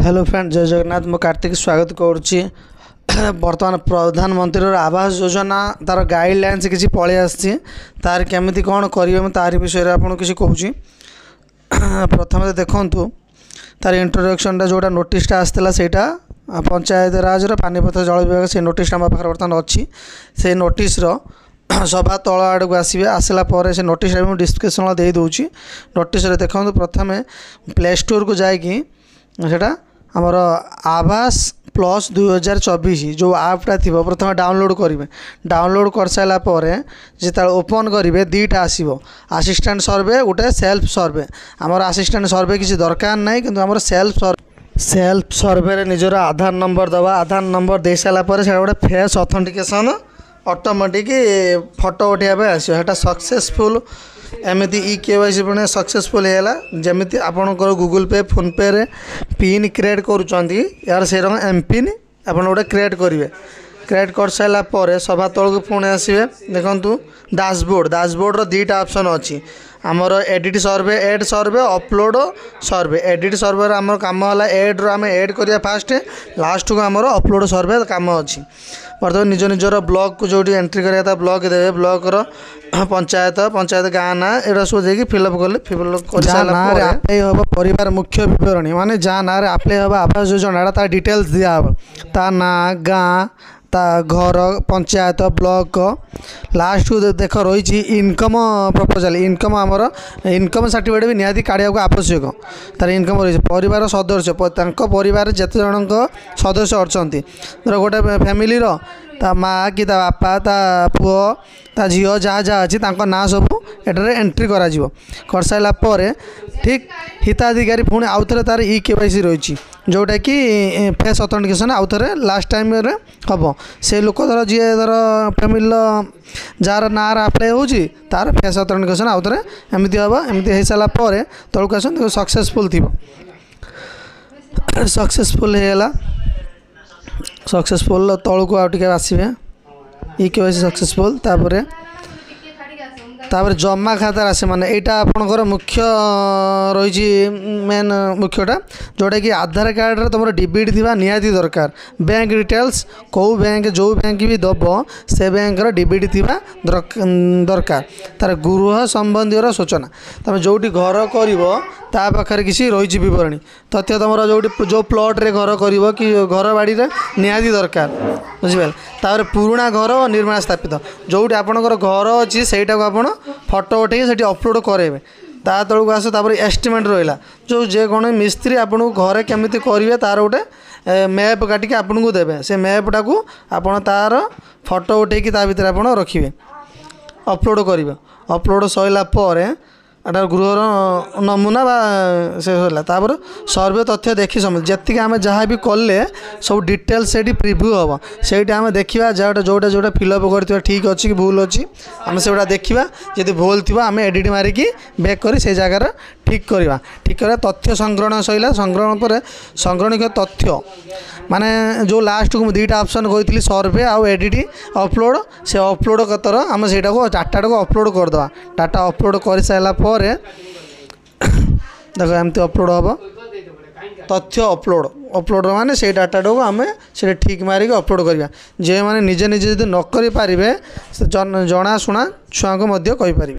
Hello friend, जय जगन्नाथ। मु कार्तिक स्वागत करुच्ची। बर्तमान प्रधानमंत्री आवास योजना तार गाइडलाइंस किसी पलि आसी तार केमी कौन करेंगे तार विषय आपको किसी कहूँ। प्रथम देखु तार इंट्रोडक्शन जोटा नोटिसटा आसाला से पंचायत राज पानीपत जल विभाग से नोटिसटा मो पाखे बर्तमान अच्छी से नोटिस सभा तल आड़ को आसवे आसला से नोटिस डिस्क्रिप्शन दे दूँगी। नोटिस देखो प्रथम प्ले स्टोर को जाकि सेटा आमर आवास प्लस 2024 जो आपटा थी प्रथम डाउनलोड करेंगे। डाउनलोड कर सारापर जो ओपन करेंगे दुईटा आसो असिस्टेंट सर्वे गोटे सेल्फ सर्वे। आमर असिस्टेंट सर्वे किसी दरकार ना कि आमर सेल्फ सर्वे निजर आधार नंबर दवा। आधार नंबर दे सारापर से गोटे फेस ऑथेंटिकेशन ऑटोमेटिक फोटो उठाइबा आसो सक्सेसफुल एमती KYC पुणे सक्सेसफुल है जमी आपणकर गूगल पे फोन पे रे पिन क्रिएट करुँच यार से एम पिन आप गोटे क्रिएट करेंगे। क्रिएट कर सारापर सभा तल को पुणी आसवे। देखु डैशबोर्ड दुईटा ऑप्शन अच्छी आमर एडिट सर्वे एड सर्वे अपलोड सर्वे। एडिट सर्वे आमर काम है एड आम एड करिया फास्ट लास्ट को आमर अपलोड सर्वे काम अच्छी। बर्तमान निज निजर ब्लॉक को जो एंट्री करा था ब्लॉक देवे ब्लॉक पंचायत गाँ ना एटा सब देखिए फिलअप कले अप्लाई हम परिवार मुख्य विवरणी माने जहाँ ना अप्लाई हम आवास योजना तार डिटेल्स दिया ता ना गाँ ता घर पंचायत ब्लॉक लास्ट को देख रही इनकम प्रपोजल इनकम आमर इनकम सर्टिफिकेट भी निहाती काढ़ा आवश्यक। तार इनकम रही परिवार सदस्य परिवार जिते जन सदस्य अच्छा धर गोटे फैमिली ता माँ कि ता बापा ता पुओ ता झील जहाँ जहाँ अच्छी ना सब एटारे एंट्री कर सारापर ठीक हिताधिकारी पुणी आउ थे तार KYC रही जोटा कि फेस ऑथेंटिकेशन आउ थे लास्ट टाइम हम से लोक धर जी धर फैमिली जार ना अप्लाई हो तार फेस ऑथेंटिकेशन आउ थे एमती हम एमती हो सारापर तौक आस सक्सेसफुल थी सक्सेसफुल है सक्सेसफुल तौक को आउटे आसवे KYC सक्सेसफुल तापर जमा खाता राशि माने यहाँ आपंकर मुख्य रही मेन मुख्यटा जोटा कि आधार कार्ड रे तुम डीबीटी थी निहाती दरकार। बैंक डिटेल्स कौ बैंक जो बैंक भी दब से बैंक डीबीटी थी दरकार। तार गृह संबंधी सूचना तुम जो घर कर पाखे किसी रही बरणी तथ्य तुम जो प्लॉट रे घर कर कि घर बाड़ी निहाती दरकार बुझिपारे। तापर पुराणा घर और निर्माण स्थापित जो आपंकर घर अच्छी सहीटा को आप फोटो उठे से अपलोड करेंगे ता तौक आस एस्टिमेट रहा जो जेको मिस्त्री आपको घरे केमी करेंगे तार गोटे मैप काटिक आपको देवे से मैपटा को आप तार फोटो उठे भितर आप रखिए अपलोड करेंगे। अपलोड सरापर एटा गृहर नमूना से तापर सर्वे तथ्य देखी समझ जी आम जहाँ भी कले सब डिटेल्स से प्रिव्यू हम से आम देखा जोटा जोटा फिलअप कर ठीक अच्छी कि भूल अच्छी आम से देखा जब भूल थी आम एडिट मारिकी बैक कर से जगार ठीक करवा तथ्य संग्रहण सैला संग्रहण पर संग्रहणीय तथ्य माने जो लास्ट को दुईटा ऑप्शन कही सर्वे आउ एडिट अपलोड से अपलोड कतर आम से डाटा को अपलोड करदे डाटा अपलोड कर सारापर देखो एमती अपलोड हम तथ्य अपलोड माने से डाटा को आम से ठीक मारिक अपलोड करवा। जे माने निजे निजे यदि न करि पारिबे जनाशुना छुआ को कहि पारिबे।